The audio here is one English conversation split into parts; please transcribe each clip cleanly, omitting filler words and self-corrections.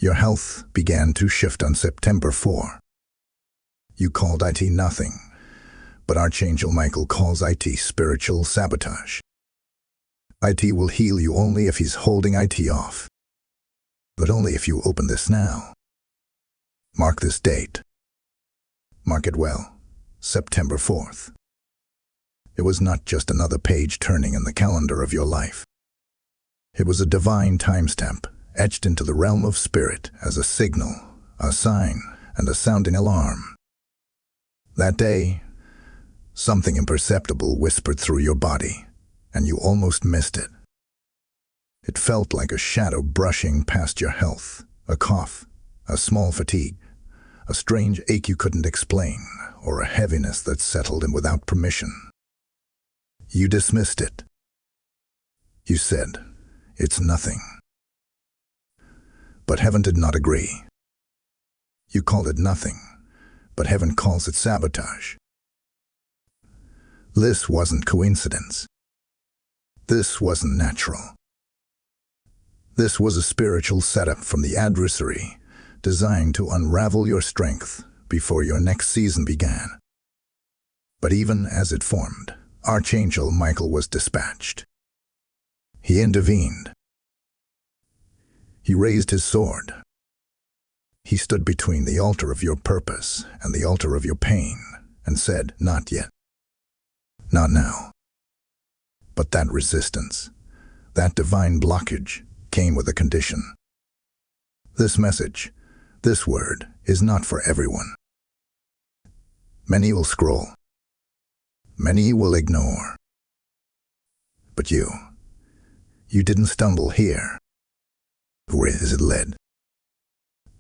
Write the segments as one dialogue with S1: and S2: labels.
S1: Your health began to shift on September 4. You called IT nothing, but Archangel Michael calls IT spiritual sabotage. IT will heal you only if he's holding IT off, but only if you open this now. Mark this date. Mark it well, September 4th. It was not just another page turning in the calendar of your life. It was a divine timestamp etched into the realm of spirit as a signal, a sign, and a sounding alarm. That day, something imperceptible whispered through your body, and you almost missed it. It felt like a shadow brushing past your health, a cough, a small fatigue, a strange ache you couldn't explain, or a heaviness that settled in without permission. You dismissed it. You said, "It's nothing." But heaven did not agree. You called it nothing, but heaven calls it sabotage. This wasn't coincidence. This wasn't natural. This was a spiritual setup from the adversary, designed to unravel your strength before your next season began. But even as it formed, Archangel Michael was dispatched. He intervened. He raised his sword. He stood between the altar of your purpose and the altar of your pain and said, "Not yet. Not now." But that resistance, that divine blockage, came with a condition. This message, this word, is not for everyone. Many will scroll. Many will ignore. But you didn't stumble here. Where is it led?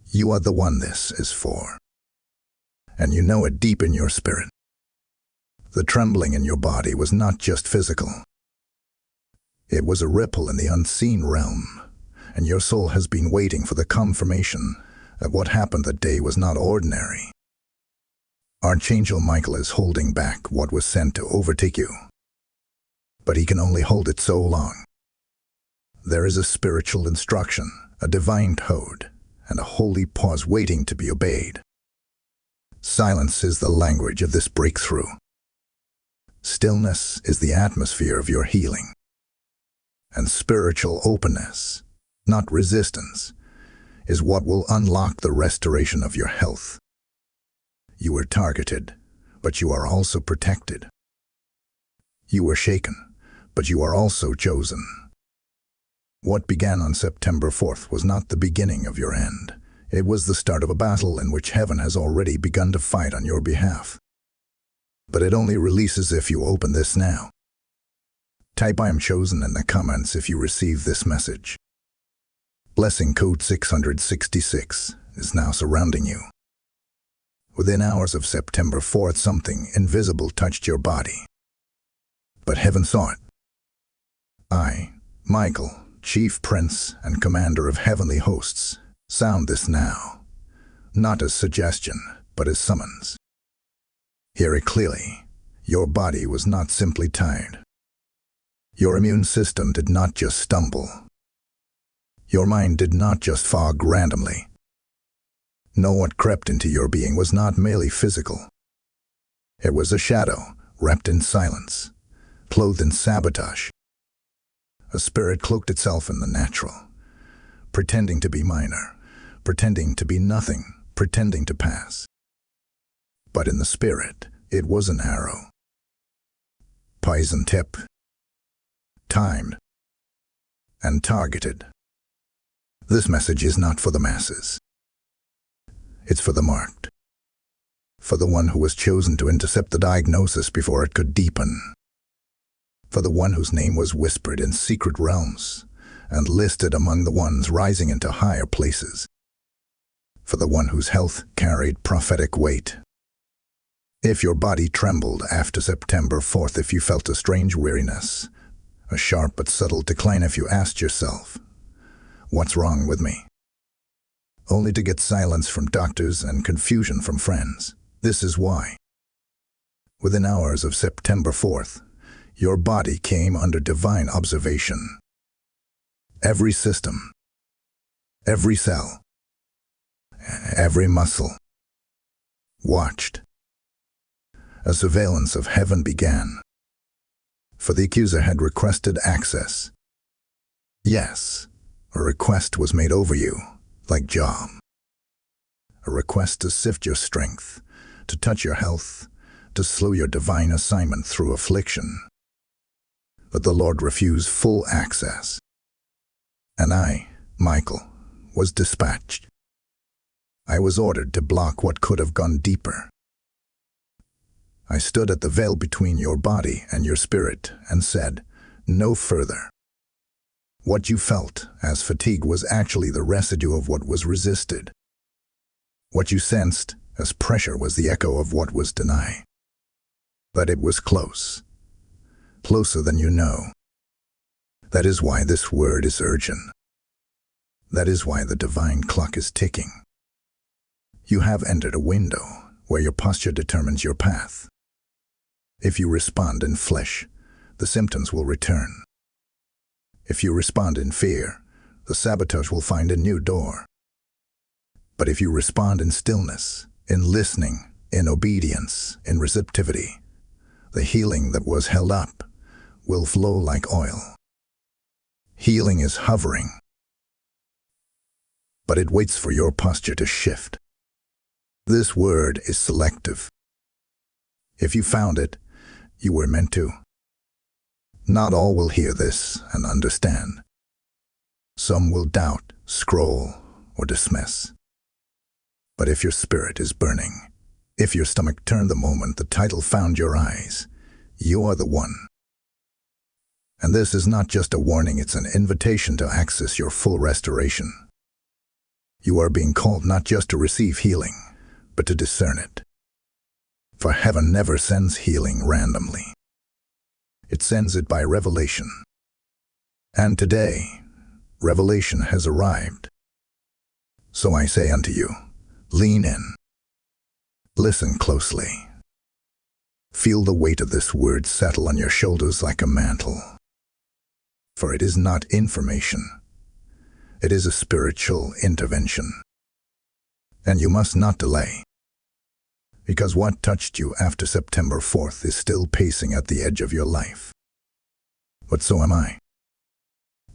S1: You are the one this is for. And you know it deep in your spirit. The trembling in your body was not just physical. It was a ripple in the unseen realm, and your soul has been waiting for the confirmation that what happened that day was not ordinary. Archangel Michael is holding back what was sent to overtake you. But he can only hold it so long. There is a spiritual instruction, a divine code, and a holy pause waiting to be obeyed. Silence is the language of this breakthrough. Stillness is the atmosphere of your healing. And spiritual openness, not resistance, is what will unlock the restoration of your health. You were targeted, but you are also protected. You were shaken, but you are also chosen. What began on September 4th was not the beginning of your end. It was the start of a battle in which heaven has already begun to fight on your behalf. But it only releases if you open this now. Type "I am chosen" in the comments if you receive this message. Blessing code 666 is now surrounding you. Within hours of September 4th, something invisible touched your body. But heaven saw it. I, Michael, Chief Prince and Commander of Heavenly Hosts, sound this now, not as suggestion, but as summons. Hear it clearly. Your body was not simply tired. Your immune system did not just stumble. Your mind did not just fog randomly. No, what crept into your being was not merely physical. It was a shadow, wrapped in silence, clothed in sabotage. A spirit cloaked itself in the natural, pretending to be minor, pretending to be nothing, pretending to pass. But in the spirit, it was an arrow. Poison tip, timed, and targeted. This message is not for the masses. It's for the marked. For the one who was chosen to intercept the diagnosis before it could deepen. For the one whose name was whispered in secret realms and listed among the ones rising into higher places. For the one whose health carried prophetic weight. If your body trembled after September 4th, if you felt a strange weariness, a sharp but subtle decline, if you asked yourself, "What's wrong with me?" only to get silence from doctors and confusion from friends, this is why. Within hours of September 4th, your body came under divine observation. Every system, every cell, every muscle. Watched. A surveillance of heaven began. For the accuser had requested access. Yes, a request was made over you, like Job. A request to sift your strength, to touch your health, to slow your divine assignment through affliction. But the Lord refused full access. And I, Michael, was dispatched. I was ordered to block what could have gone deeper. I stood at the veil between your body and your spirit and said, no further. What you felt as fatigue was actually the residue of what was resisted. What you sensed as pressure was the echo of what was denied. But it was close, closer than you know. That is why this word is urgent. That is why the divine clock is ticking. You have entered a window where your posture determines your path. If you respond in flesh, the symptoms will return. If you respond in fear, the sabotage will find a new door. But if you respond in stillness, in listening, in obedience, in receptivity, the healing that was held up will flow like oil. Healing is hovering, but it waits for your posture to shift. This word is selective. If you found it, you were meant to. Not all will hear this and understand. Some will doubt, scroll, or dismiss. But if your spirit is burning, if your stomach turned the moment the title found your eyes, you are the one. And this is not just a warning, it's an invitation to access your full restoration. You are being called not just to receive healing, but to discern it. For heaven never sends healing randomly. It sends it by revelation. And today, revelation has arrived. So I say unto you, lean in. Listen closely. Feel the weight of this word settle on your shoulders like a mantle. For it is not information. It is a spiritual intervention. And you must not delay. Because what touched you after September 4th is still pacing at the edge of your life. But so am I.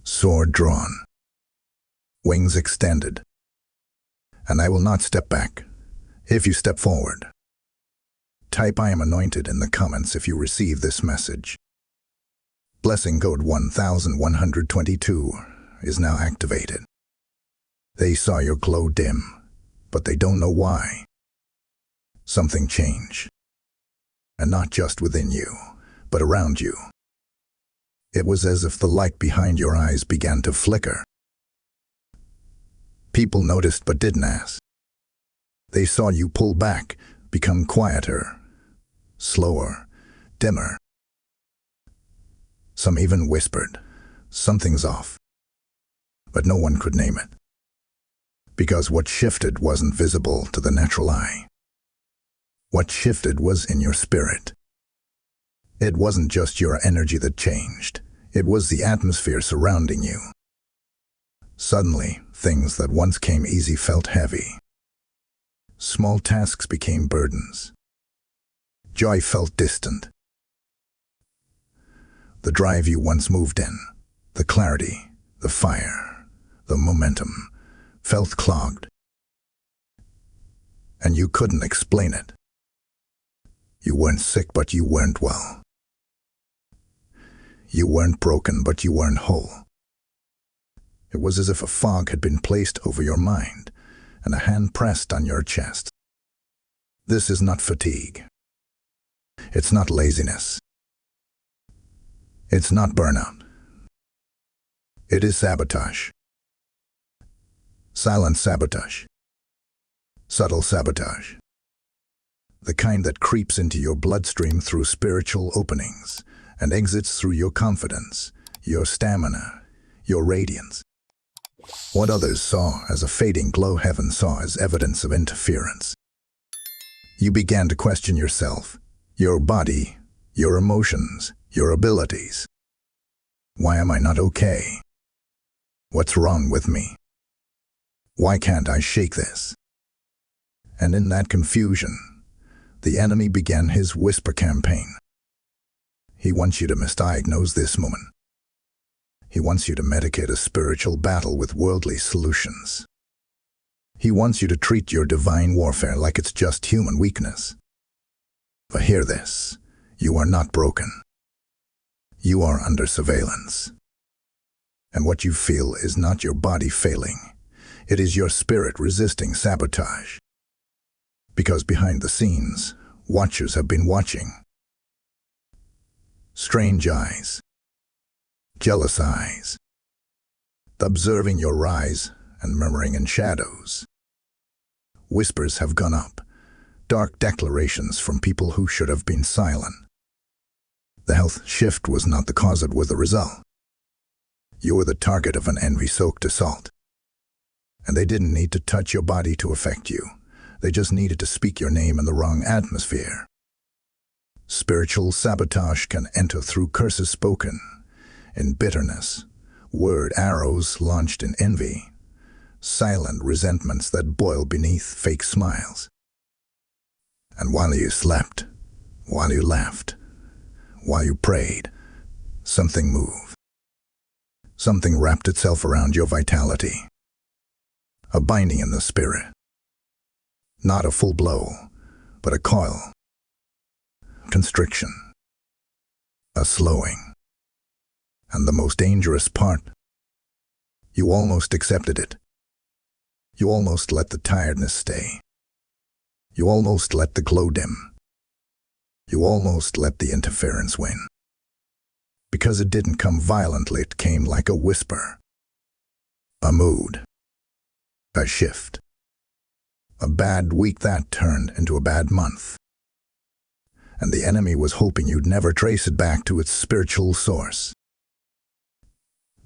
S1: Sword drawn. Wings extended. And I will not step back. If you step forward. Type I am anointed in the comments if you receive this message. Blessing code 1122 is now activated. They saw your glow dim, but they don't know why. Something changed. And not just within you, but around you. It was as if the light behind your eyes began to flicker. People noticed but didn't ask. They saw you pull back, become quieter, slower, dimmer. Some even whispered, something's off. But no one could name it. Because what shifted wasn't visible to the natural eye. What shifted was in your spirit. It wasn't just your energy that changed. It was the atmosphere surrounding you. Suddenly, things that once came easy felt heavy. Small tasks became burdens. Joy felt distant. The drive you once moved in, the clarity, the fire, the momentum, felt clogged. And you couldn't explain it. You weren't sick, but you weren't well. You weren't broken, but you weren't whole. It was as if a fog had been placed over your mind and a hand pressed on your chest. This is not fatigue. It's not laziness. It's not burnout. It is sabotage. Silent sabotage. Subtle sabotage. The kind that creeps into your bloodstream through spiritual openings and exits through your confidence, your stamina, your radiance. What others saw as a fading glow, heaven saw as evidence of interference. You began to question yourself, your body, your emotions, your abilities. Why am I not okay? What's wrong with me? Why can't I shake this? And in that confusion, the enemy began his whisper campaign. He wants you to misdiagnose this moment. He wants you to medicate a spiritual battle with worldly solutions. He wants you to treat your divine warfare like it's just human weakness. But hear this, you are not broken. You are under surveillance. And what you feel is not your body failing. It is your spirit resisting sabotage. Because behind the scenes, watchers have been watching. Strange eyes. Jealous eyes. Observing your rise and murmuring in shadows. Whispers have gone up. Dark declarations from people who should have been silent. The health shift was not the cause, it was the result. You were the target of an envy-soaked assault. And they didn't need to touch your body to affect you. They just needed to speak your name in the wrong atmosphere. Spiritual sabotage can enter through curses spoken in bitterness, word arrows launched in envy, silent resentments that boil beneath fake smiles. And while you slept, while you laughed, while you prayed, something moved. Something wrapped itself around your vitality. A binding in the spirit. Not a full blow, but a coil. Constriction. A slowing. And the most dangerous part, you almost accepted it. You almost let the tiredness stay. You almost let the glow dim. You almost let the interference win. Because it didn't come violently, it came like a whisper. A mood. A shift. A bad week that turned into a bad month. And the enemy was hoping you'd never trace it back to its spiritual source.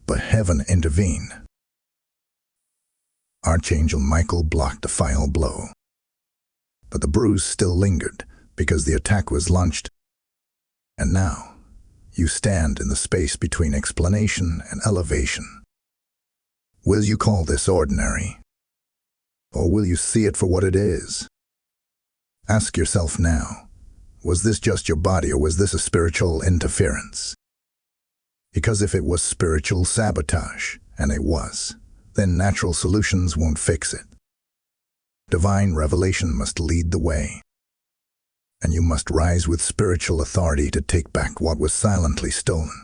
S1: But heaven intervened. Archangel Michael blocked the final blow. But the bruise still lingered because the attack was launched. And now, you stand in the space between explanation and elevation. Will you call this ordinary? Or will you see it for what it is? Ask yourself now, was this just your body or was this a spiritual interference? Because if it was spiritual sabotage, and it was, then natural solutions won't fix it. Divine revelation must lead the way. And you must rise with spiritual authority to take back what was silently stolen.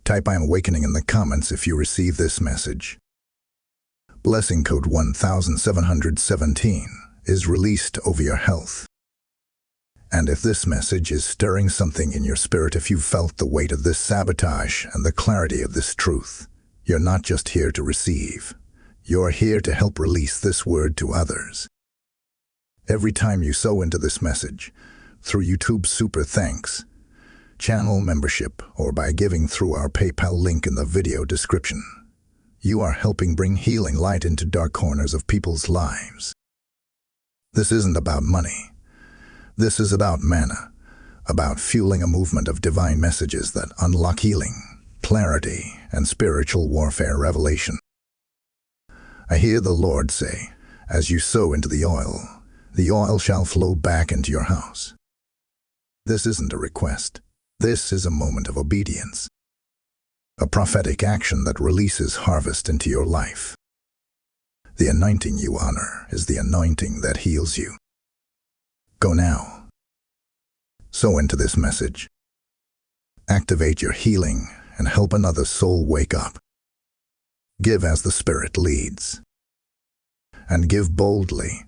S1: Type "I am awakening" in the comments if you receive this message. Blessing code 1717 is released over your health. And if this message is stirring something in your spirit, if you felt the weight of this sabotage and the clarity of this truth, you're not just here to receive. You're here to help release this word to others. Every time you sow into this message, through YouTube Super Thanks, channel membership, or by giving through our PayPal link in the video description, you are helping bring healing light into dark corners of people's lives. This isn't about money. This is about mana, about fueling a movement of divine messages that unlock healing, clarity, and spiritual warfare revelation. I hear the Lord say, as you sow into the oil shall flow back into your house. This isn't a request. This is a moment of obedience. A prophetic action that releases harvest into your life. The anointing you honor is the anointing that heals you. Go now. Sow into this message. Activate your healing and help another soul wake up. Give as the Spirit leads. And give boldly.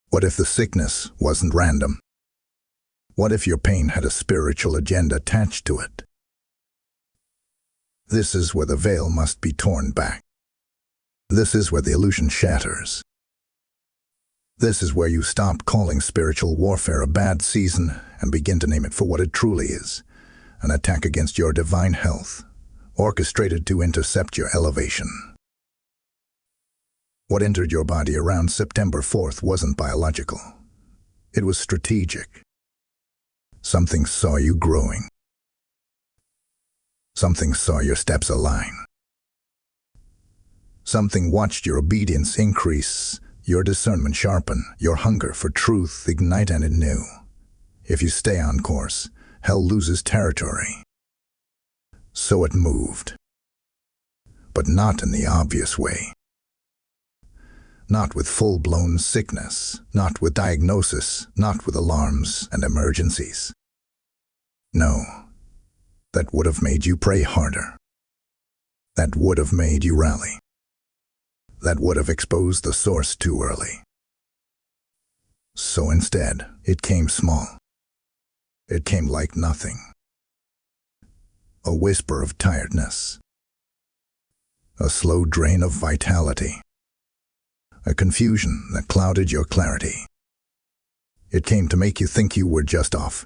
S1: What if the sickness wasn't random? What if your pain had a spiritual agenda attached to it? This is where the veil must be torn back. This is where the illusion shatters. This is where you stop calling spiritual warfare a bad season and begin to name it for what it truly is, an attack against your divine health, orchestrated to intercept your elevation. What entered your body around September 4th wasn't biological. It was strategic. Something saw you growing. Something saw your steps align. Something watched your obedience increase Your discernment sharpen, your hunger for truth ignite, and it knew. If you stay on course, hell loses territory. So it moved. But not in the obvious way. Not with full-blown sickness, not with diagnosis, not with alarms and emergencies. No, that would have made you pray harder. That would have made you rally. That would have exposed the source too early. So instead, it came small. It came like nothing. A whisper of tiredness. A slow drain of vitality. A confusion that clouded your clarity. It came to make you think you were just off.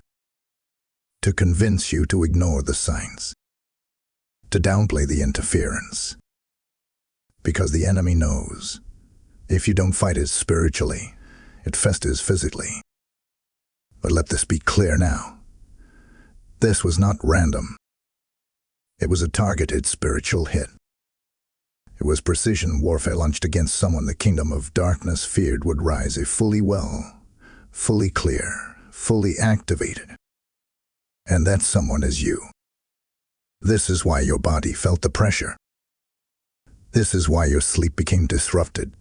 S1: To convince you to ignore the signs. To downplay the interference. Because the enemy knows, if you don't fight it spiritually, it festers physically. But let this be clear now. This was not random. It was a targeted spiritual hit. It was precision warfare launched against someone the kingdom of darkness feared would rise if fully well, fully clear, fully activated. And that someone is you. This is why your body felt the pressure. This is why your sleep became disrupted.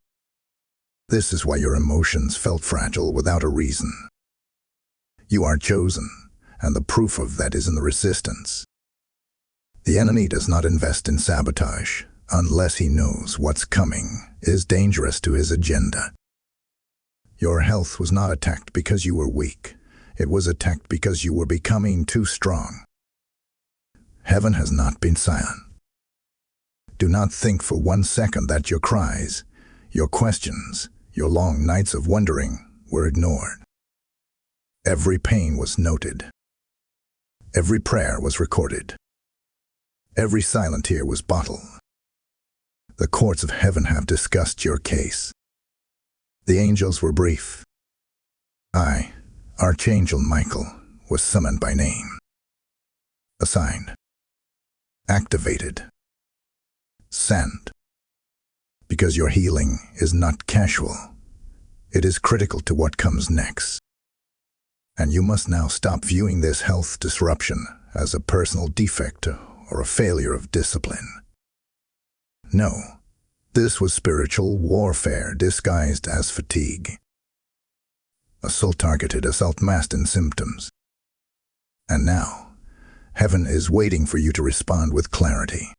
S1: This is why your emotions felt fragile without a reason. You are chosen, and the proof of that is in the resistance. The enemy does not invest in sabotage unless he knows what's coming is dangerous to his agenda. Your health was not attacked because you were weak. It was attacked because you were becoming too strong. Heaven has not been silent. Do not think for 1 second that your cries, your questions, your long nights of wondering were ignored. Every pain was noted. Every prayer was recorded. Every silent tear was bottled. The courts of heaven have discussed your case. The angels were brief. I, Archangel Michael, was summoned by name. Assigned. Activated. Sent. Because your healing is not casual. It is critical to what comes next. And you must now stop viewing this health disruption as a personal defect or a failure of discipline. No, this was spiritual warfare disguised as fatigue. A soul-targeted assault masked in symptoms. And now, heaven is waiting for you to respond with clarity.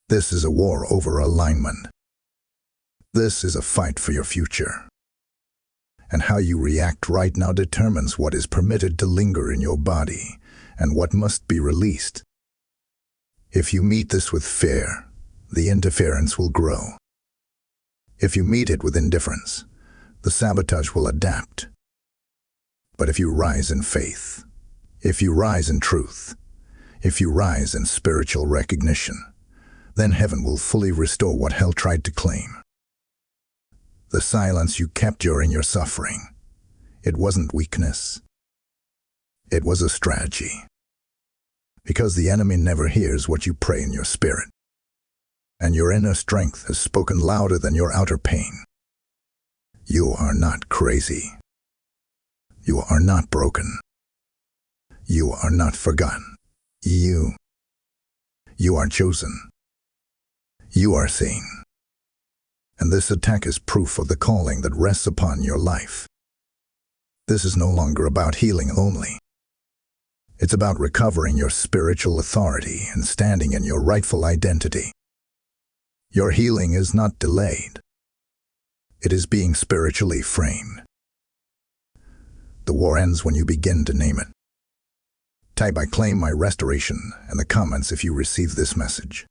S1: This is a war over alignment. This is a fight for your future. And how you react right now determines what is permitted to linger in your body and what must be released. If you meet this with fear, the interference will grow. If you meet it with indifference, the sabotage will adapt. But if you rise in faith, if you rise in truth, if you rise in spiritual recognition, then heaven will fully restore what hell tried to claim. The silence you kept during your suffering, it wasn't weakness. It was a strategy. Because the enemy never hears what you pray in your spirit. And your inner strength has spoken louder than your outer pain. You are not crazy. You are not broken. You are not forgotten. You are chosen. You are seen. And this attack is proof of the calling that rests upon your life. This is no longer about healing only. It's about recovering your spiritual authority and standing in your rightful identity. Your healing is not delayed. It is being spiritually framed. The war ends when you begin to name it. Type "I claim my restoration" in the comments if you receive this message.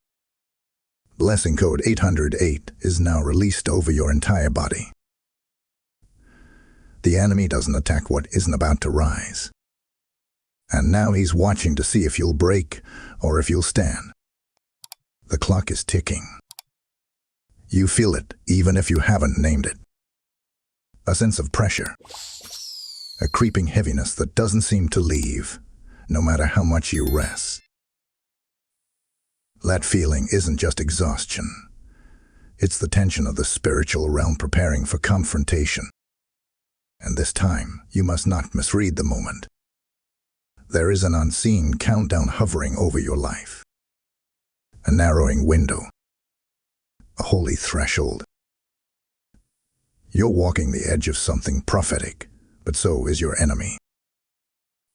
S1: Blessing code 808 is now released over your entire body. The enemy doesn't attack what isn't about to rise. And now he's watching to see if you'll break or if you'll stand. The clock is ticking. You feel it, even if you haven't named it. A sense of pressure. A creeping heaviness that doesn't seem to leave, no matter how much you rest. That feeling isn't just exhaustion. It's the tension of the spiritual realm preparing for confrontation. And this time, you must not misread the moment. There is an unseen countdown hovering over your life. A narrowing window. A holy threshold. You're walking the edge of something prophetic, but so is your enemy.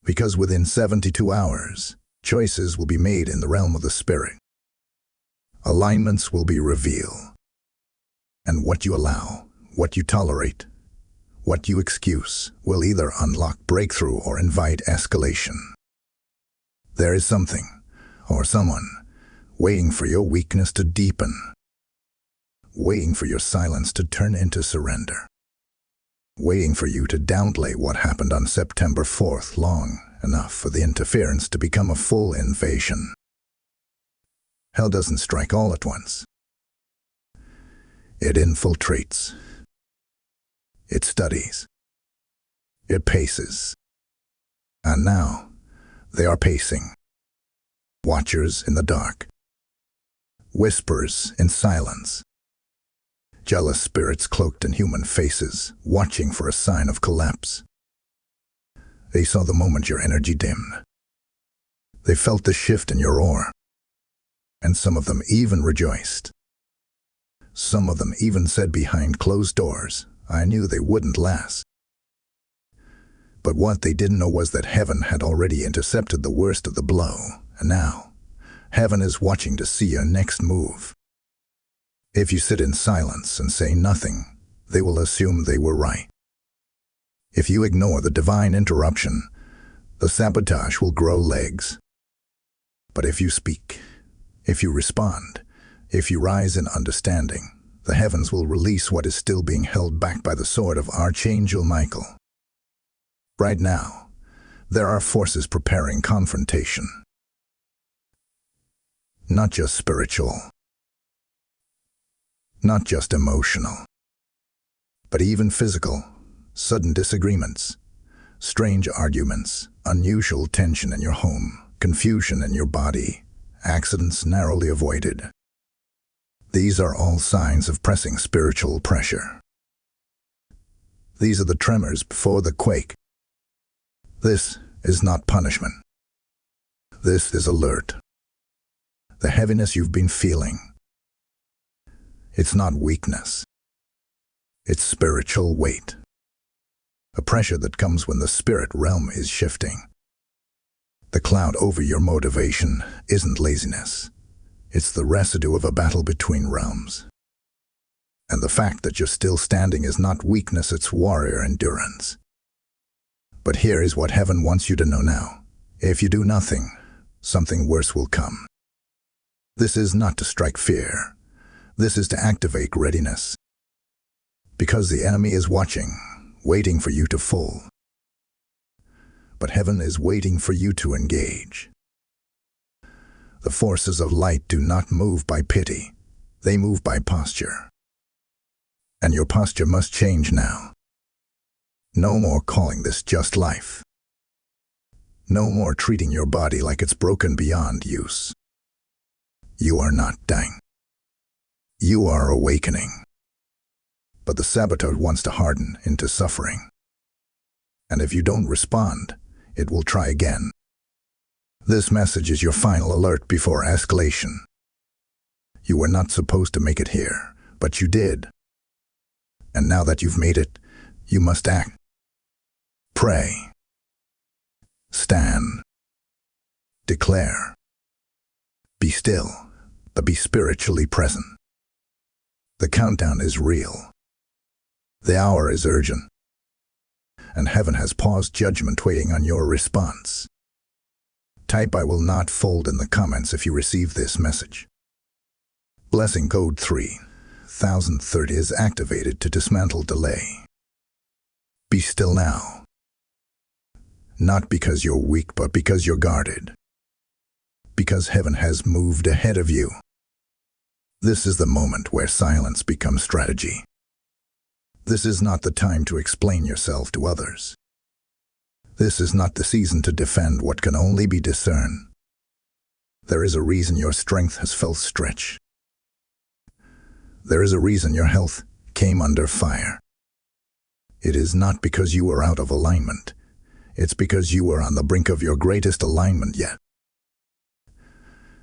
S1: Because within 72 hours, choices will be made in the realm of the spirit. Alignments will be revealed. And what you allow, what you tolerate, what you excuse, will either unlock breakthrough or invite escalation. There is something, or someone, waiting for your weakness to deepen, waiting for your silence to turn into surrender, waiting for you to downplay what happened on September 4th long enough for the interference to become a full invasion. Hell doesn't strike all at once. It infiltrates. It studies. It paces. And now, they are pacing. Watchers in the dark. Whispers in silence. Jealous spirits cloaked in human faces, watching for a sign of collapse. They saw the moment your energy dimmed. They felt the shift in your aura. And some of them even rejoiced. Some of them even said behind closed doors, "I knew they wouldn't last." But what they didn't know was that heaven had already intercepted the worst of the blow, and now, heaven is watching to see your next move. If you sit in silence and say nothing, they will assume they were right. If you ignore the divine interruption, the sabotage will grow legs. But if you speak, if you respond, if you rise in understanding, the heavens will release what is still being held back by the sword of Archangel Michael. Right now, there are forces preparing confrontation. Not just spiritual, not just emotional, but even physical, sudden disagreements, strange arguments, unusual tension in your home, confusion in your body, accidents narrowly avoided. These are all signs of pressing spiritual pressure. These are the tremors before the quake. This is not punishment. This is alert. The heaviness you've been feeling. It's not weakness. It's spiritual weight. A pressure that comes when the spirit realm is shifting. The cloud over your motivation isn't laziness. It's the residue of a battle between realms. And the fact that you're still standing is not weakness, it's warrior endurance. But here is what heaven wants you to know now. If you do nothing, something worse will come. This is not to strike fear. This is to activate readiness. Because the enemy is watching, waiting for you to fall. But heaven is waiting for you to engage. The forces of light do not move by pity. They move by posture. And your posture must change now. No more calling this just life. No more treating your body like it's broken beyond use. You are not dying. You are awakening. But the sabotage wants to harden into suffering. And if you don't respond, it will try again. This message is your final alert before escalation. You were not supposed to make it here, but you did. And now that you've made it, you must act. Pray. Stand. Declare. Be still, but be spiritually present. The countdown is real. The hour is urgent. And heaven has paused judgment waiting on your response. Type "I will not fold" in the comments if you receive this message. Blessing code 3030 is activated to dismantle delay. Be still now. Not because you're weak, but because you're guarded. Because heaven has moved ahead of you. This is the moment where silence becomes strategy. This is not the time to explain yourself to others. This is not the season to defend what can only be discerned. There is a reason your strength has felt stretched. There is a reason your health came under fire. It is not because you were out of alignment. It's because you were on the brink of your greatest alignment yet.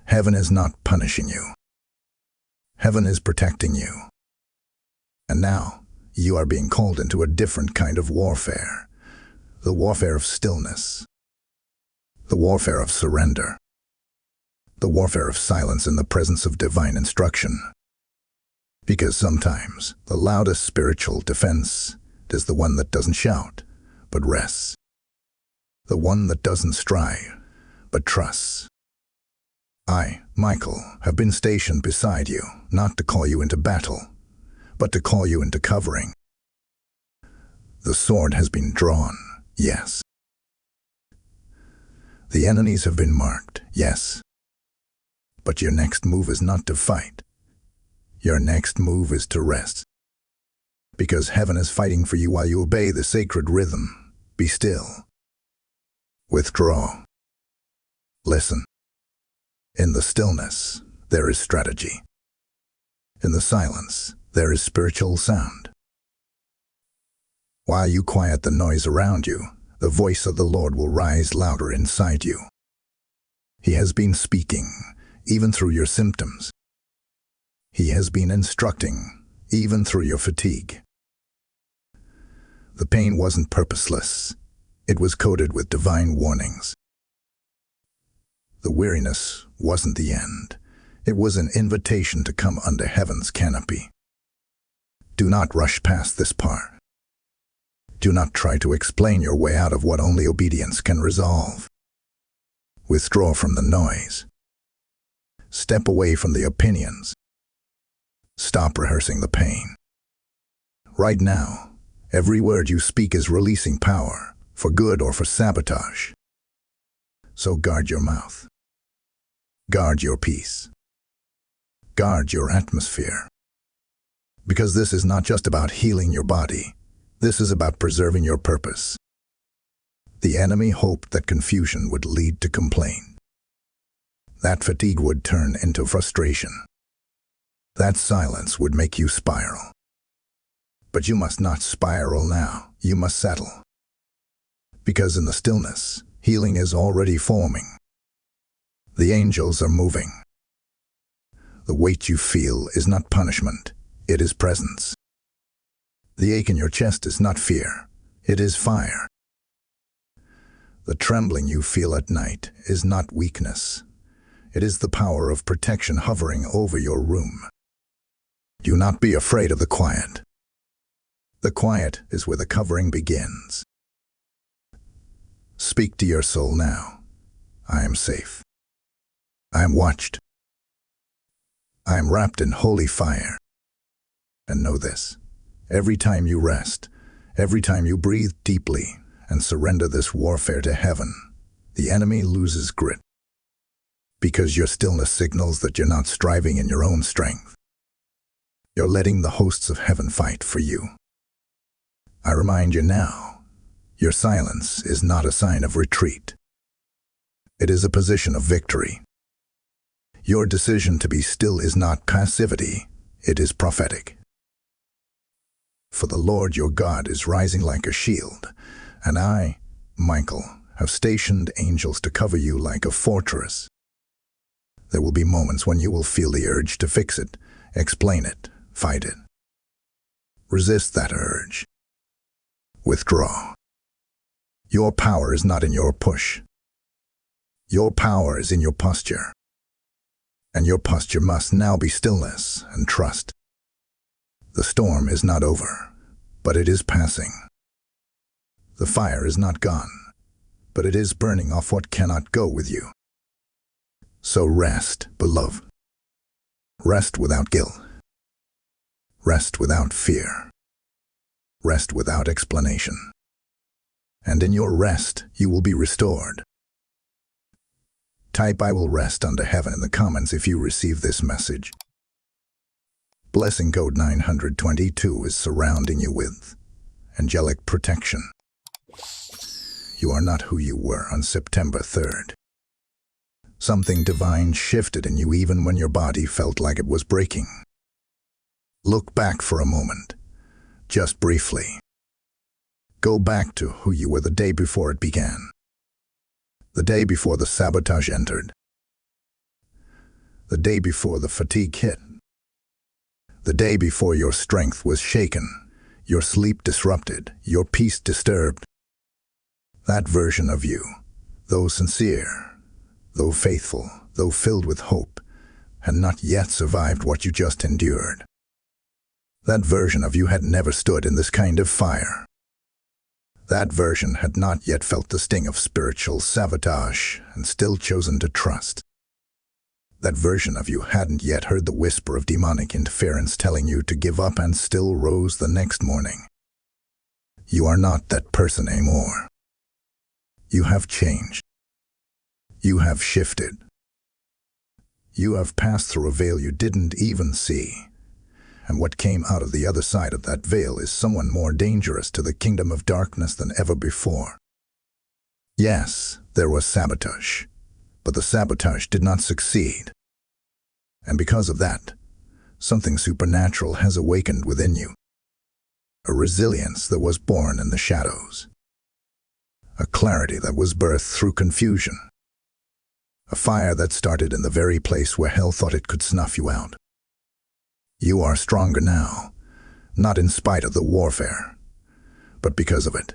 S1: Heaven is not punishing you. Heaven is protecting you. And now, you are being called into a different kind of warfare. The warfare of stillness. The warfare of surrender. The warfare of silence in the presence of divine instruction. Because sometimes the loudest spiritual defense is the one that doesn't shout, but rests. The one that doesn't strive, but trusts. I, Michael, have been stationed beside you, not to call you into battle, but to call you into covering. The sword has been drawn, yes. The enemies have been marked, yes. But your next move is not to fight. Your next move is to rest. Because heaven is fighting for you while you obey the sacred rhythm. Be still. Withdraw. Listen. In the stillness, there is strategy. In the silence, there is spiritual sound. While you quiet the noise around you, the voice of the Lord will rise louder inside you. He has been speaking, even through your symptoms. He has been instructing, even through your fatigue. The pain wasn't purposeless. It was coded with divine warnings. The weariness wasn't the end. It was an invitation to come under heaven's canopy. Do not rush past this part. Do not try to explain your way out of what only obedience can resolve. Withdraw from the noise. Step away from the opinions. Stop rehearsing the pain. Right now, every word you speak is releasing power, for good or for sabotage. So guard your mouth. Guard your peace. Guard your atmosphere. Because this is not just about healing your body. This is about preserving your purpose. The enemy hoped that confusion would lead to complaint. That fatigue would turn into frustration. That silence would make you spiral. But you must not spiral now. You must settle. Because in the stillness, healing is already forming. The angels are moving. The weight you feel is not punishment. It is presence. The ache in your chest is not fear. It is fire. The trembling you feel at night is not weakness. It is the power of protection hovering over your room. Do not be afraid of the quiet. The quiet is where the covering begins. Speak to your soul now. I am safe. I am watched. I am wrapped in holy fire. And know this, every time you rest, every time you breathe deeply and surrender this warfare to heaven, the enemy loses grip. Because your stillness signals that you're not striving in your own strength. You're letting the hosts of heaven fight for you. I remind you now, your silence is not a sign of retreat. It is a position of victory. Your decision to be still is not passivity, it is prophetic. For the Lord your God is rising like a shield, and I, Michael, have stationed angels to cover you like a fortress. There will be moments when you will feel the urge to fix it, explain it, fight it. Resist that urge. Withdraw. Your power is not in your push. Your power is in your posture. And your posture must now be stillness and trust. The storm is not over, but it is passing. The fire is not gone, but it is burning off what cannot go with you. So rest, beloved. Rest without guilt. Rest without fear. Rest without explanation. And in your rest, you will be restored. Type "I will rest under heaven" in the comments if you receive this message. Blessing code 922 is surrounding you with angelic protection. You are not who you were on September 3rd. Something divine shifted in you even when your body felt like it was breaking. Look back for a moment, just briefly. Go back to who you were the day before it began. The day before the sabotage entered. The day before the fatigue hit. The day before your strength was shaken, your sleep disrupted, your peace disturbed. That version of you, though sincere, though faithful, though filled with hope, had not yet survived what you just endured. That version of you had never stood in this kind of fire. That version had not yet felt the sting of spiritual sabotage and still chosen to trust. That version of you hadn't yet heard the whisper of demonic interference telling you to give up and still rose the next morning. You are not that person anymore. You have changed. You have shifted. You have passed through a veil you didn't even see. And what came out of the other side of that veil is someone more dangerous to the kingdom of darkness than ever before. Yes, there was sabotage, but the sabotage did not succeed. And because of that, something supernatural has awakened within you. A resilience that was born in the shadows. A clarity that was birthed through confusion. A fire that started in the very place where hell thought it could snuff you out. You are stronger now, not in spite of the warfare, but because of it.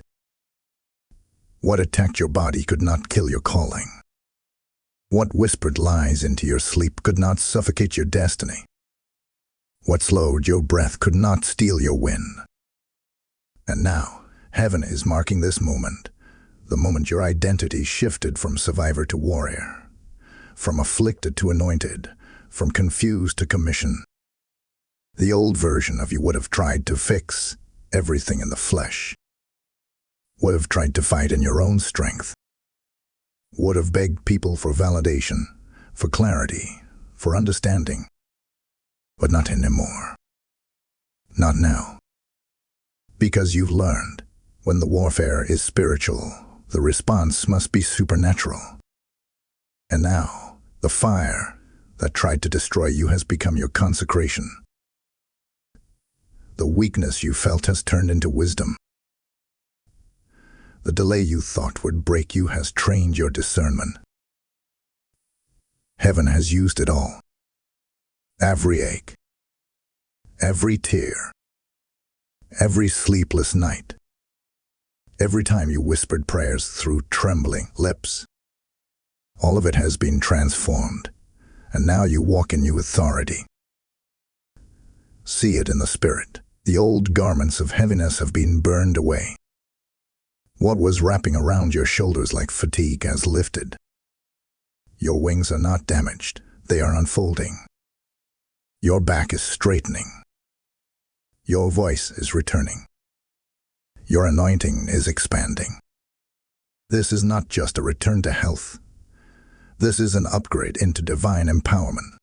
S1: What attacked your body could not kill your calling. What whispered lies into your sleep could not suffocate your destiny. What slowed your breath could not steal your win. And now, heaven is marking this moment, the moment your identity shifted from survivor to warrior, from afflicted to anointed, from confused to commissioned. The old version of you would have tried to fix everything in the flesh, would have tried to fight in your own strength, would have begged people for validation, for clarity, for understanding, but not anymore. Not now. Because you've learned, when the warfare is spiritual, the response must be supernatural. And now, the fire that tried to destroy you has become your consecration. The weakness you felt has turned into wisdom. The delay you thought would break you has trained your discernment. Heaven has used it all. Every ache, every tear, every sleepless night, every time you whispered prayers through trembling lips. All of it has been transformed, and now you walk in new authority. See it in the spirit. The old garments of heaviness have been burned away. What was wrapping around your shoulders like fatigue has lifted. Your wings are not damaged, they are unfolding. Your back is straightening. Your voice is returning. Your anointing is expanding. This is not just a return to health. This is an upgrade into divine empowerment.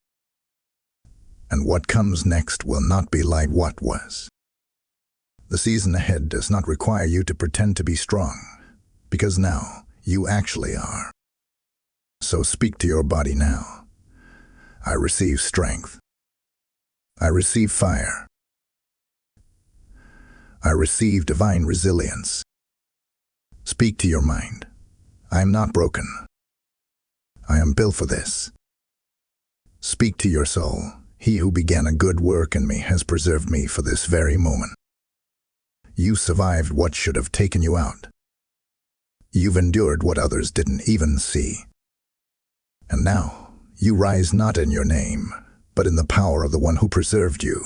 S1: And what comes next will not be like what was. The season ahead does not require you to pretend to be strong, because now you actually are. So speak to your body now. I receive strength. I receive fire. I receive divine resilience. Speak to your mind. I am not broken. I am built for this. Speak to your soul. He who began a good work in me has preserved me for this very moment. You survived what should have taken you out. You've endured what others didn't even see. And now, you rise not in your name, but in the power of the one who preserved you.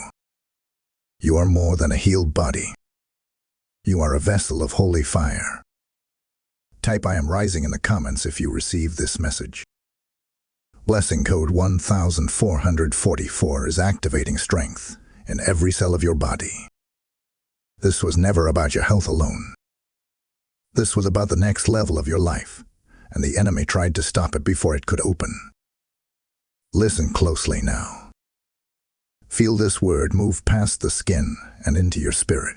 S1: You are more than a healed body. You are a vessel of holy fire. Type I am rising in the comments if you receive this message. Blessing code 1444 is activating strength in every cell of your body. This was never about your health alone. This was about the next level of your life, and the enemy tried to stop it before it could open. Listen closely now. Feel this word move past the skin and into your spirit.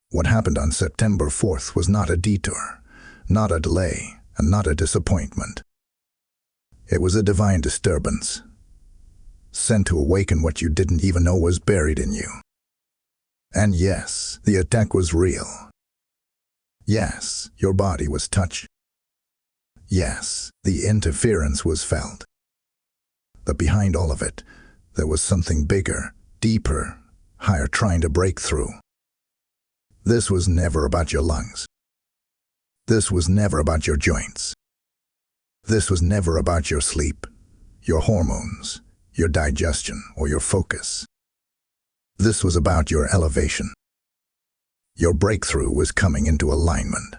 S1: What happened on September 4th was not a detour, not a delay, and not a disappointment. It was a divine disturbance. sent to awaken what you didn't even know was buried in you. And yes, the attack was real. Yes, your body was touched. Yes, the interference was felt. But behind all of it, there was something bigger, deeper, higher trying to break through. This was never about your lungs. This was never about your joints. This was never about your sleep, your hormones, your digestion, or your focus. This was about your elevation. Your breakthrough was coming into alignment.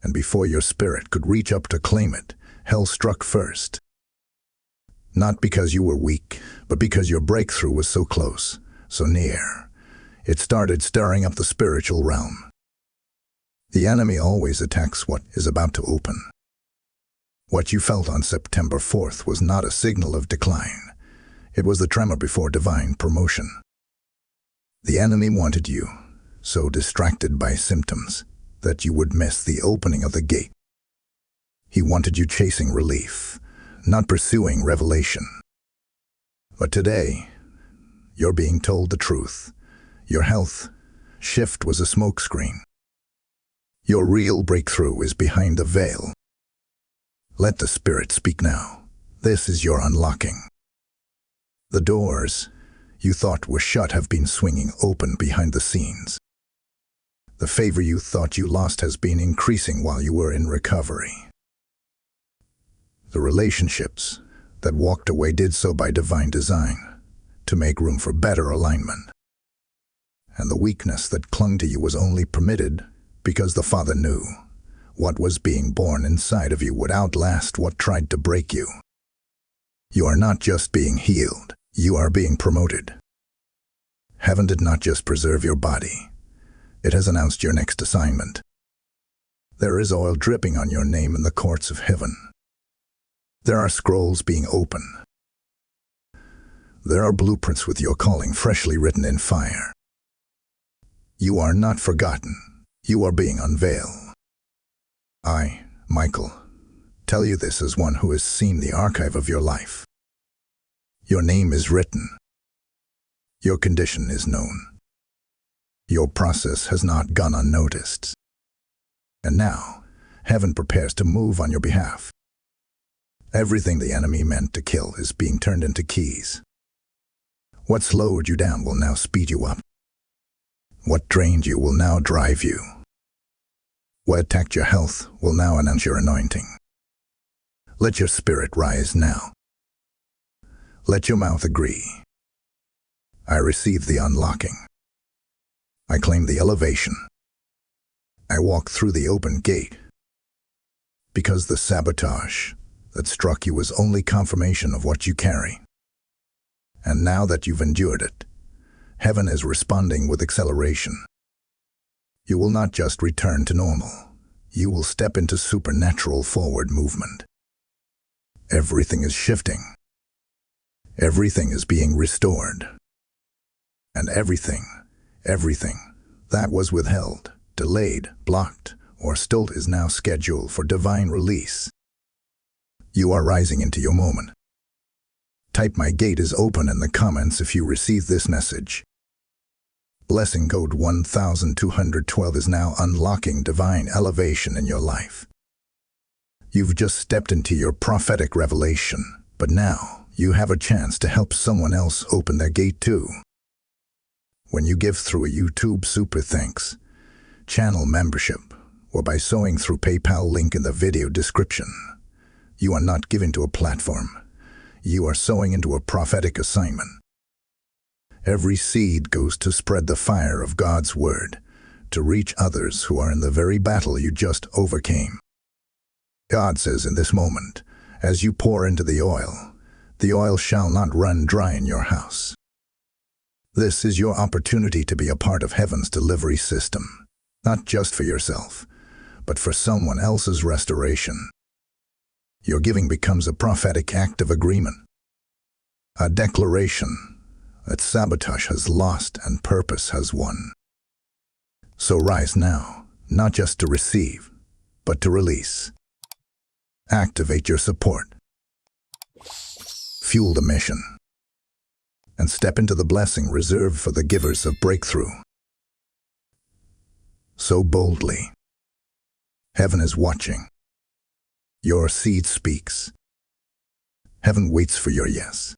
S1: And before your spirit could reach up to claim it, hell struck first. Not because you were weak, but because your breakthrough was so close, so near. It started stirring up the spiritual realm. The enemy always attacks what is about to open. What you felt on September 4th was not a signal of decline. It was the tremor before divine promotion. The enemy wanted you so distracted by symptoms that you would miss the opening of the gate. He wanted you chasing relief, not pursuing revelation. But today, you're being told the truth. Your health shift was a smokescreen. Your real breakthrough is behind the veil. Let the Spirit speak now. This is your unlocking. The doors you thought were shut have been swinging open behind the scenes. The favor you thought you lost has been increasing while you were in recovery. The relationships that walked away did so by divine design, to make room for better alignment. And the weakness that clung to you was only permitted because the Father knew what was being born inside of you would outlast what tried to break you. You are not just being healed, you are being promoted. Heaven did not just preserve your body. It has announced your next assignment. There is oil dripping on your name in the courts of heaven. There are scrolls being opened. There are blueprints with your calling freshly written in fire. You are not forgotten. You are being unveiled. I, Michael, tell you this as one who has seen the archive of your life. Your name is written. Your condition is known. Your process has not gone unnoticed. And now, heaven prepares to move on your behalf. Everything the enemy meant to kill is being turned into keys. What slowed you down will now speed you up. What drained you will now drive you. What attacked your health will now announce your anointing. Let your spirit rise now. Let your mouth agree. I receive the unlocking. I claim the elevation. I walk through the open gate. Because the sabotage that struck you was only confirmation of what you carry. And now that you've endured it, heaven is responding with acceleration. You will not just return to normal. You will step into supernatural forward movement. Everything is shifting. Everything is being restored. And everything that was withheld, delayed, blocked, or stalled is now scheduled for divine release. You are rising into your moment. Type "My gate is open" in the comments if you receive this message. Blessing code 1212 is now unlocking divine elevation in your life. You've just stepped into your prophetic revelation, but now you have a chance to help someone else open their gate too. When you give through a YouTube Super Thanks channel membership, or by sewing through PayPal link in the video description, you are not giving to a platform. You are sowing into a prophetic assignment. Every seed goes to spread the fire of God's word, to reach others who are in the very battle you just overcame. God says in this moment, as you pour into the oil shall not run dry in your house. This is your opportunity to be a part of heaven's delivery system, not just for yourself, but for someone else's restoration. Your giving becomes a prophetic act of agreement, a declaration that sabotage has lost and purpose has won. So rise now, not just to receive, but to release. Activate your support. Fuel the mission. and step into the blessing reserved for the givers of breakthrough. So boldly. Heaven is watching. Your seed speaks. Heaven waits for your yes.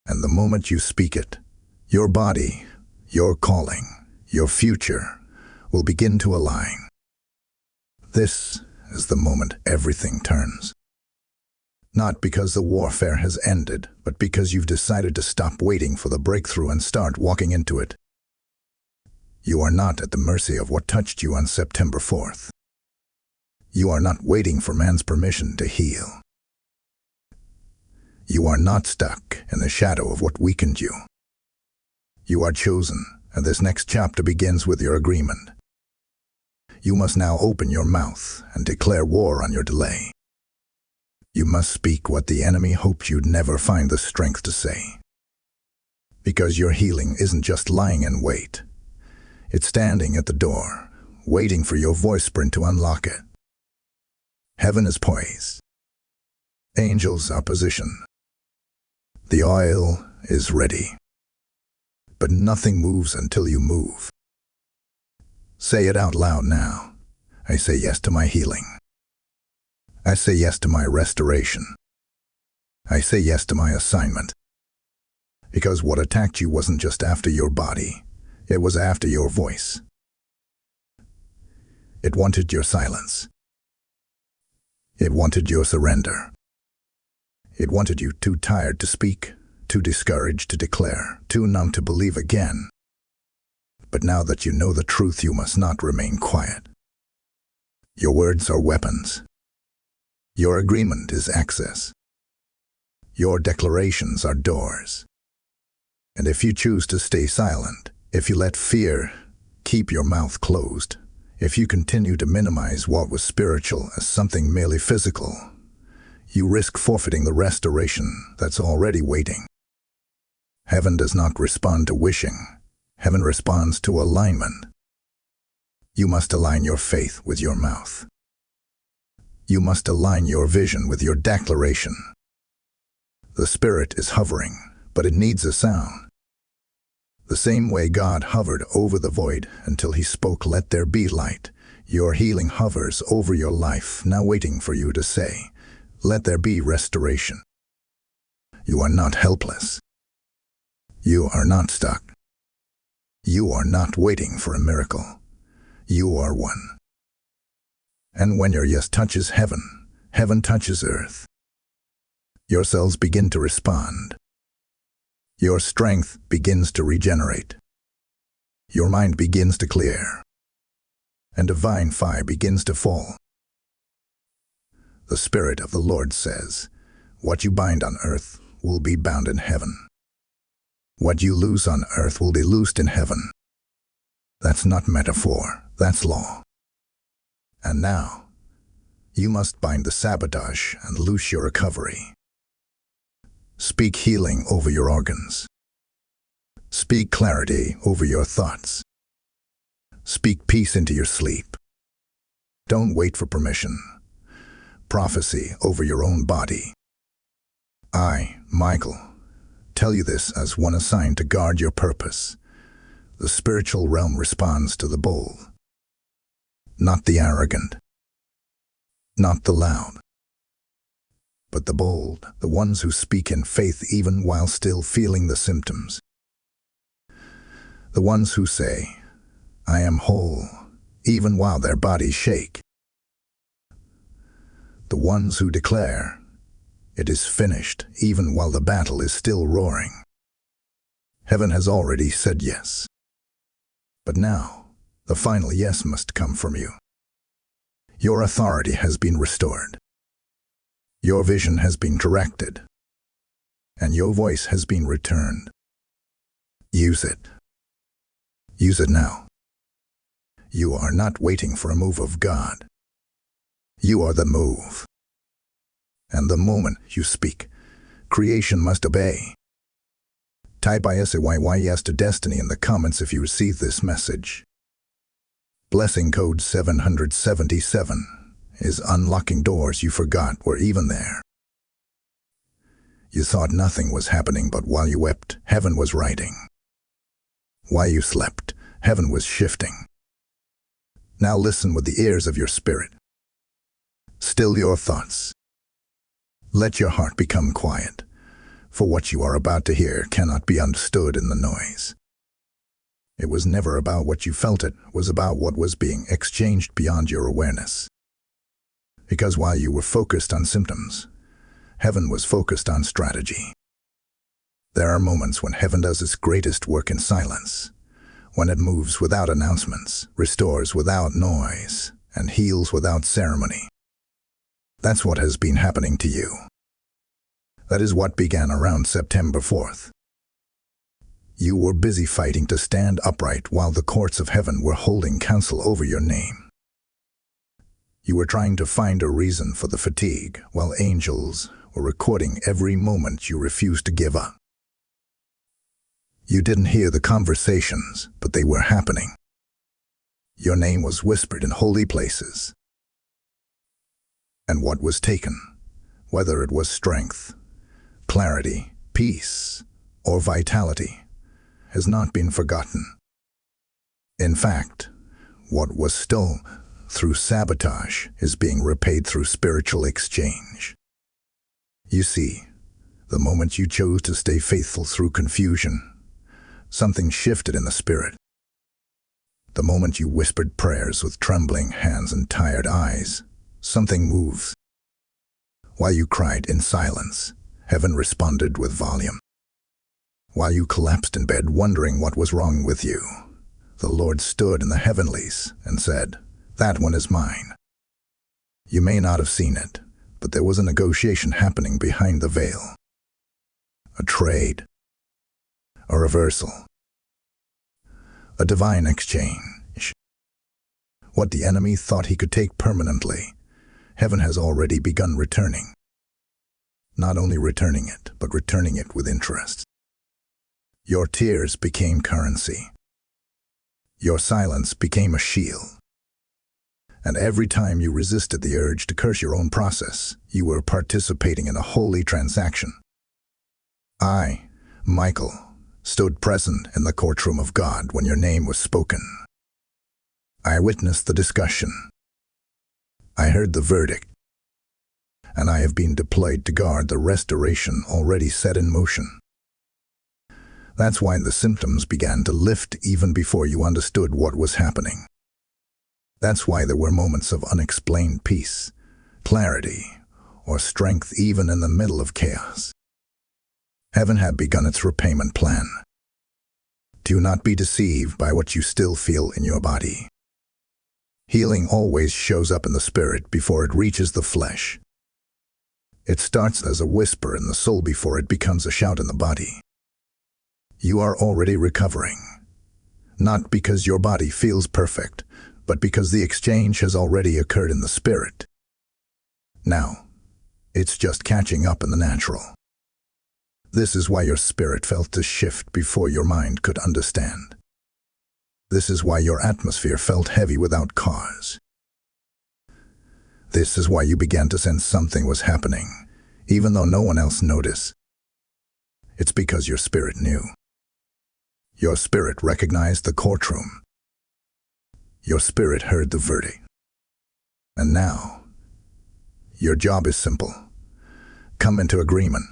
S1: And the moment you speak it, your body, your calling, your future will begin to align. This is the moment everything turns. Not because the warfare has ended, but because you've decided to stop waiting for the breakthrough and start walking into it. You are not at the mercy of what touched you on September 4th. You are not waiting for man's permission to heal. You are not stuck in the shadow of what weakened you. You are chosen, and this next chapter begins with your agreement. You must now open your mouth and declare war on your delay. You must speak what the enemy hoped you'd never find the strength to say. Because your healing isn't just lying in wait. It's standing at the door, waiting for your voice sprint to unlock it. Heaven is poised. Angels are positioned. The oil is ready. But nothing moves until you move. Say it out loud now. I say yes to my healing. I say yes to my restoration. I say yes to my assignment. Because what attacked you wasn't just after your body, it was after your voice. It wanted your silence. It wanted your surrender. It wanted you too tired to speak, too discouraged to declare, too numb to believe again. But now that you know the truth, you must not remain quiet. Your words are weapons. Your agreement is access. Your declarations are doors. And if you choose to stay silent, if you let fear keep your mouth closed, if you continue to minimize what was spiritual as something merely physical, you risk forfeiting the restoration that's already waiting. Heaven does not respond to wishing. Heaven responds to alignment. You must align your faith with your mouth. You must align your vision with your declaration. The Spirit is hovering, but it needs a sound. The same way God hovered over the void until He spoke, "Let there be light," your healing hovers over your life, now waiting for you to say, "Let there be restoration." You are not helpless. You are not stuck. You are not waiting for a miracle. You are one. And when your yes touches heaven, heaven touches earth. Your cells begin to respond. Your strength begins to regenerate. Your mind begins to clear. And divine fire begins to fall. The Spirit of the Lord says, "What you bind on earth will be bound in heaven. What you loose on earth will be loosed in heaven." That's not metaphor, that's law. And now, you must bind the sabotage and loose your recovery. Speak healing over your organs. Speak clarity over your thoughts. Speak peace into your sleep. Don't wait for permission. Prophecy over your own body. I, Michael, tell you this as one assigned to guard your purpose. The spiritual realm responds to the bold, not the arrogant, not the loud, but the bold, the ones who speak in faith even while still feeling the symptoms. The ones who say, "I am whole," even while their bodies shake. The ones who declare, "It is finished," even while the battle is still roaring. Heaven has already said yes. But now, the final yes must come from you. Your authority has been restored. Your vision has been directed. And your voice has been returned. Use it. Use it now. You are not waiting for a move of God. You are the move. And the moment you speak, creation must obey. Type ISAYY yes to destiny in the comments if you receive this message. Blessing code 777 is unlocking doors you forgot were even there. You thought nothing was happening, but while you wept, heaven was writing. While you slept, heaven was shifting. Now listen with the ears of your spirit. Still your thoughts. Let your heart become quiet, for what you are about to hear cannot be understood in the noise. It was never about what you felt, it was about what was being exchanged beyond your awareness. Because while you were focused on symptoms, heaven was focused on strategy. There are moments when heaven does its greatest work in silence, when it moves without announcements, restores without noise, and heals without ceremony. That's what has been happening to you. That is what began around September 4th. You were busy fighting to stand upright while the courts of heaven were holding counsel over your name. You were trying to find a reason for the fatigue, while angels were recording every moment you refused to give up. You didn't hear the conversations, but they were happening. Your name was whispered in holy places. And what was taken, whether it was strength, clarity, peace, or vitality, has not been forgotten. In fact, what was stolen through sabotage is being repaid through spiritual exchange. You see, the moment you chose to stay faithful through confusion, something shifted in the spirit. The moment you whispered prayers with trembling hands and tired eyes, something moves. While you cried in silence, heaven responded with volume. While you collapsed in bed wondering what was wrong with you, the Lord stood in the heavenlies and said, "That one is mine." You may not have seen it, but there was a negotiation happening behind the veil. A trade, a reversal, a divine exchange. What the enemy thought he could take permanently, heaven has already begun returning. Not only returning it, but returning it with interest. Your tears became currency. Your silence became a shield. And every time you resisted the urge to curse your own process, you were participating in a holy transaction. I, Michael, stood present in the courtroom of God when your name was spoken. I witnessed the discussion. I heard the verdict. And I have been deployed to guard the restoration already set in motion. That's why the symptoms began to lift even before you understood what was happening. That's why there were moments of unexplained peace, clarity, or strength even in the middle of chaos. Heaven had begun its repayment plan. Do not be deceived by what you still feel in your body. Healing always shows up in the spirit before it reaches the flesh. It starts as a whisper in the soul before it becomes a shout in the body. You are already recovering, not because your body feels perfect, but because the exchange has already occurred in the spirit. Now, it's just catching up in the natural. This is why your spirit felt to shift before your mind could understand. This is why your atmosphere felt heavy without cause. This is why you began to sense something was happening, even though no one else noticed. It's because your spirit knew. Your spirit recognized the courtroom. Your spirit heard the verdict. And now, your job is simple. Come into agreement.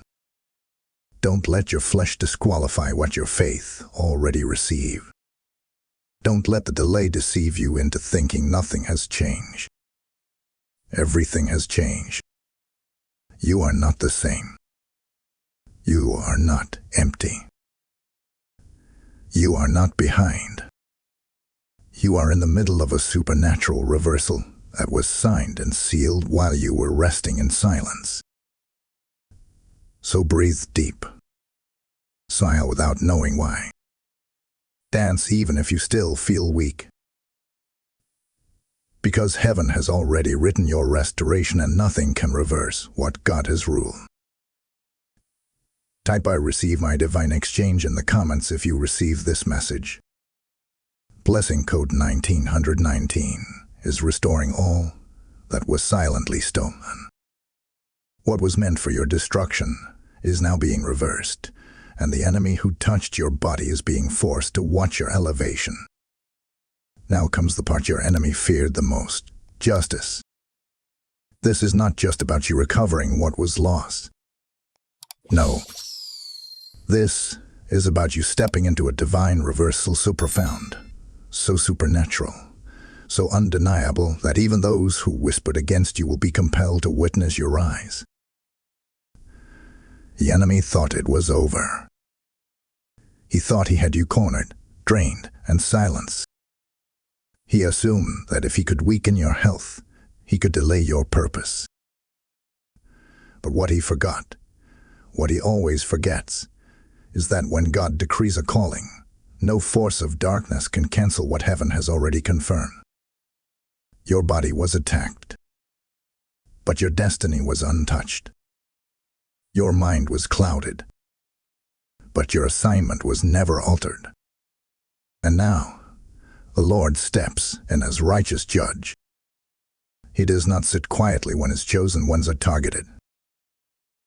S1: Don't let your flesh disqualify what your faith already received. Don't let the delay deceive you into thinking nothing has changed. Everything has changed. You are not the same. You are not empty. You are not behind. You are in the middle of a supernatural reversal that was signed and sealed while you were resting in silence. So breathe deep. Sigh without knowing why. Dance even if you still feel weak. Because heaven has already written your restoration and nothing can reverse what God has ruled. Type "I receive my divine exchange" in the comments if you receive this message. Blessing code 1919 is restoring all that was silently stolen. What was meant for your destruction is now being reversed, and the enemy who touched your body is being forced to watch your elevation. Now comes the part your enemy feared the most: justice. This is not just about you recovering what was lost. No. This is about you stepping into a divine reversal so profound, so supernatural, so undeniable that even those who whispered against you will be compelled to witness your rise. The enemy thought it was over. He thought he had you cornered, drained, and silenced. He assumed that if he could weaken your health, he could delay your purpose. But what he forgot, what he always forgets, is that when God decrees a calling, no force of darkness can cancel what heaven has already confirmed. Your body was attacked, but your destiny was untouched. Your mind was clouded, but your assignment was never altered. And now, the Lord steps in as righteous judge. He does not sit quietly when his chosen ones are targeted.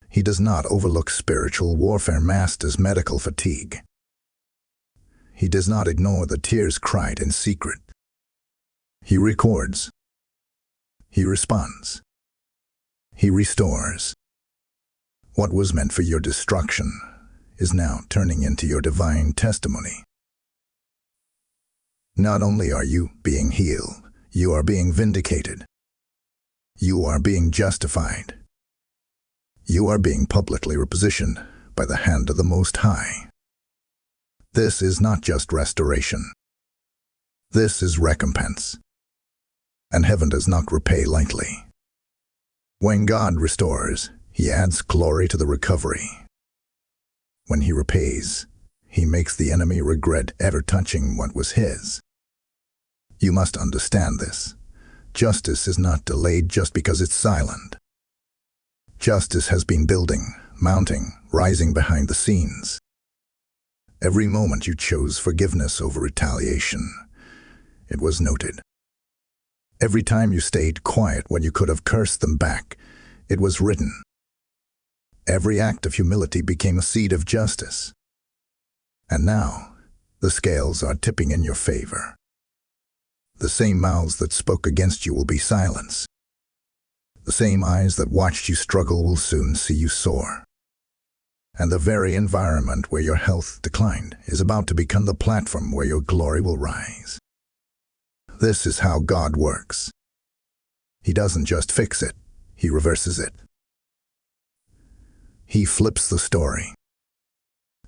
S1: He does not overlook spiritual warfare masked as medical fatigue. He does not ignore the tears cried in secret. He records. He responds. He restores. What was meant for your destruction is now turning into your divine testimony. Not only are you being healed, you are being vindicated. You are being justified. You are being publicly repositioned by the hand of the Most High. This is not just restoration. This is recompense. And heaven does not repay lightly. When God restores, he adds glory to the recovery. When he repays, he makes the enemy regret ever touching what was his. You must understand this. Justice is not delayed just because it's silent. Justice has been building, mounting, rising behind the scenes. Every moment you chose forgiveness over retaliation, it was noted. Every time you stayed quiet when you could have cursed them back, it was written. Every act of humility became a seed of justice. And now, the scales are tipping in your favor. The same mouths that spoke against you will be silenced. The same eyes that watched you struggle will soon see you soar. And the very environment where your health declined is about to become the platform where your glory will rise. This is how God works. He doesn't just fix it, he reverses it. He flips the story.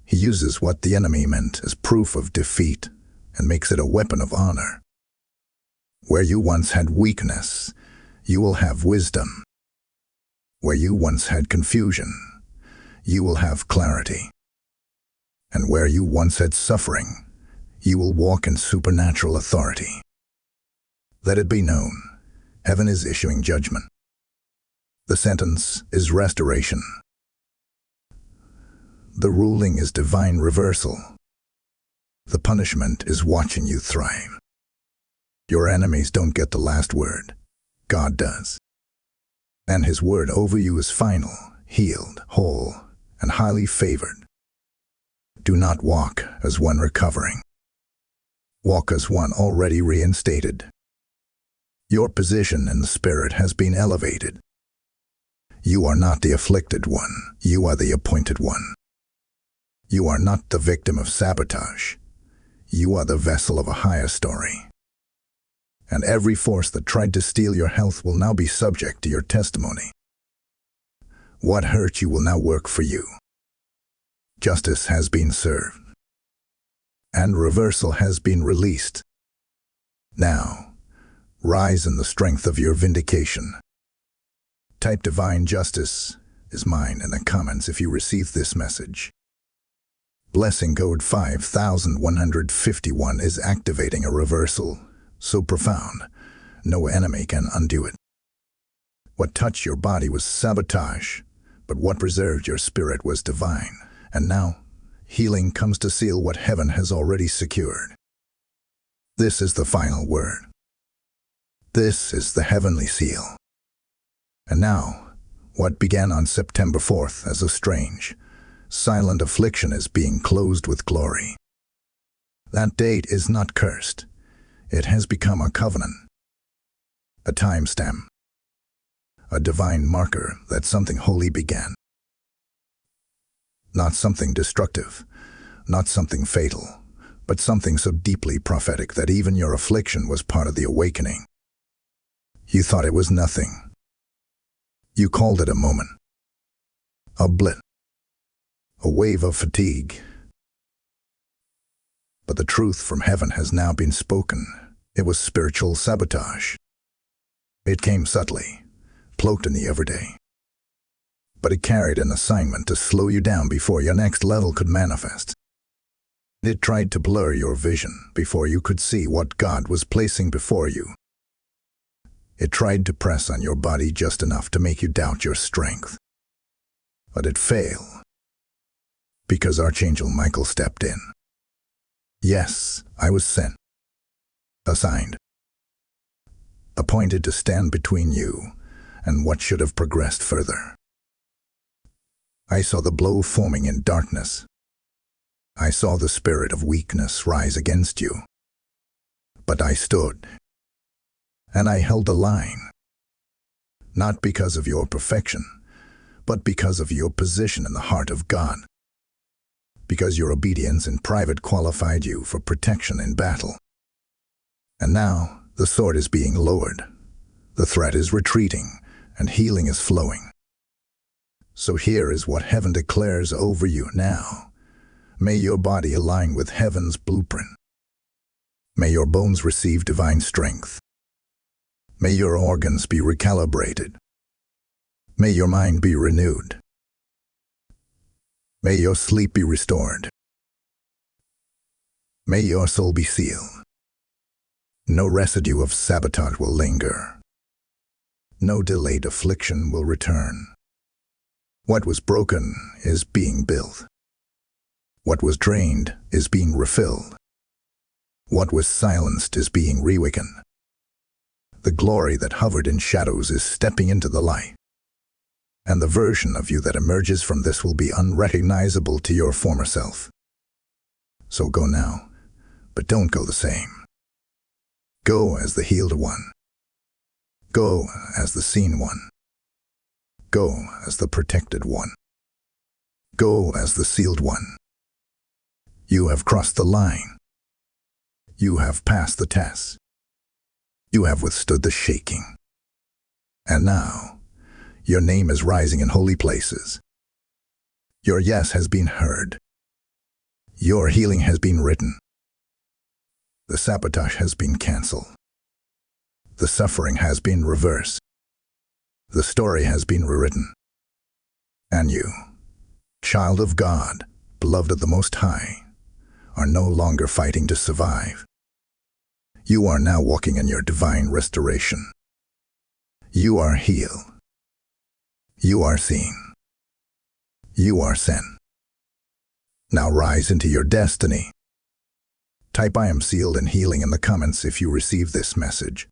S1: He uses what the enemy meant as proof of defeat and makes it a weapon of honor. Where you once had weakness, you will have wisdom. Where you once had confusion, you will have clarity. And where you once had suffering, you will walk in supernatural authority. Let it be known, heaven is issuing judgment. The sentence is restoration. The ruling is divine reversal. The punishment is watching you thrive. Your enemies don't get the last word. God does. And his word over you is final, healed, whole, and highly favored. Do not walk as one recovering. Walk as one already reinstated. Your position in the Spirit has been elevated. You are not the afflicted one, you are the appointed one. You are not the victim of sabotage. You are the vessel of a higher story. And every force that tried to steal your health will now be subject to your testimony. What hurt you will now work for you. Justice has been served. And reversal has been released. Now, rise in the strength of your vindication. Type divine justice is mine in the comments if you receive this message. Blessing code 5151 is activating a reversal so profound, no enemy can undo it. What touched your body was sabotage, but what preserved your spirit was divine. And now, healing comes to seal what heaven has already secured. This is the final word. This is the heavenly seal. And now, What began on September 4th as a strange, silent affliction is being closed with glory. That date is not cursed. It has become a covenant, a timestamp, a divine marker that something holy began. Not something destructive, not something fatal, but something so deeply prophetic that even your affliction was part of the awakening. You thought it was nothing. You called it a moment, a blip, a wave of fatigue. But the truth from heaven has now been spoken. It was spiritual sabotage. It came subtly, cloaked in the everyday. But it carried an assignment to slow you down before your next level could manifest. It tried to blur your vision before you could see what God was placing before you. It tried to press on your body just enough to make you doubt your strength. But it failed, because Archangel Michael stepped in. Yes, I was sent, assigned, appointed to stand between you and what should have progressed further. I saw the blow forming in darkness. I saw the spirit of weakness rise against you. But I stood, and I held the line, not because of your perfection, but because of your position in the heart of God. Because your obedience in private qualified you for protection in battle. And now, the sword is being lowered, the threat is retreating, and healing is flowing. So here is what heaven declares over you now. May your body align with heaven's blueprint. May your bones receive divine strength. May your organs be recalibrated. May your mind be renewed. May your sleep be restored. May your soul be sealed. No residue of sabotage will linger. No delayed affliction will return. What was broken is being built. What was drained is being refilled. What was silenced is being reawakened. The glory that hovered in shadows is stepping into the light. And the version of you that emerges from this will be unrecognizable to your former self. So go now, but don't go the same. Go as the healed one. Go as the seen one. Go as the protected one. Go as the sealed one. You have crossed the line. You have passed the test. You have withstood the shaking. And now, your name is rising in holy places. Your yes has been heard. Your healing has been written. The sabotage has been canceled. The suffering has been reversed. The story has been rewritten. And you, child of God, beloved of the Most High, are no longer fighting to survive. You are now walking in your divine restoration. You are healed. You are seen. You are sent. Now rise into your destiny. Type "I am sealed and healing" in the comments if you receive this message.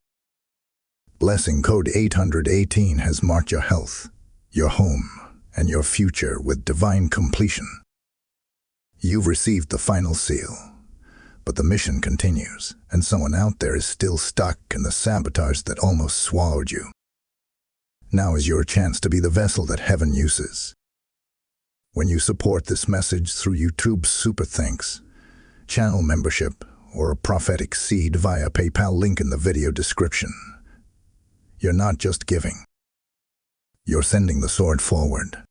S1: Blessing code 818 has marked your health, your home, and your future with divine completion. You've received the final seal, but the mission continues, and someone out there is still stuck in the sabotage that almost swallowed you. Now is your chance to be the vessel that heaven uses. When you support this message through YouTube's Super Thanks, channel membership, or a prophetic seed via PayPal link in the video description, you're not just giving. You're sending the sword forward.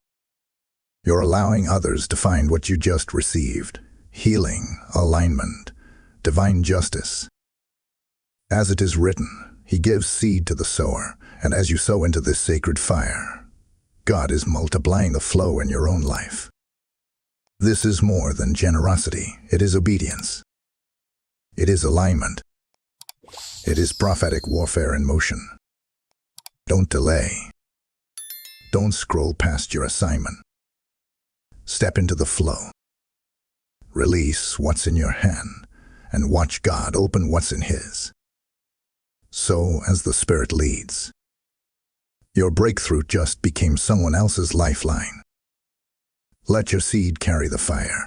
S1: You're allowing others to find what you just received: healing, alignment, divine justice. As it is written, He gives seed to the sower, and as you sow into this sacred fire, God is multiplying the flow in your own life. This is more than generosity. It is obedience. It is alignment. It is prophetic warfare in motion. Don't delay. Don't scroll past your assignment. Step into the flow. Release what's in your hand and watch God open what's in His. So, as the Spirit leads, Your breakthrough just became someone else's lifeline. Let your seed carry the fire.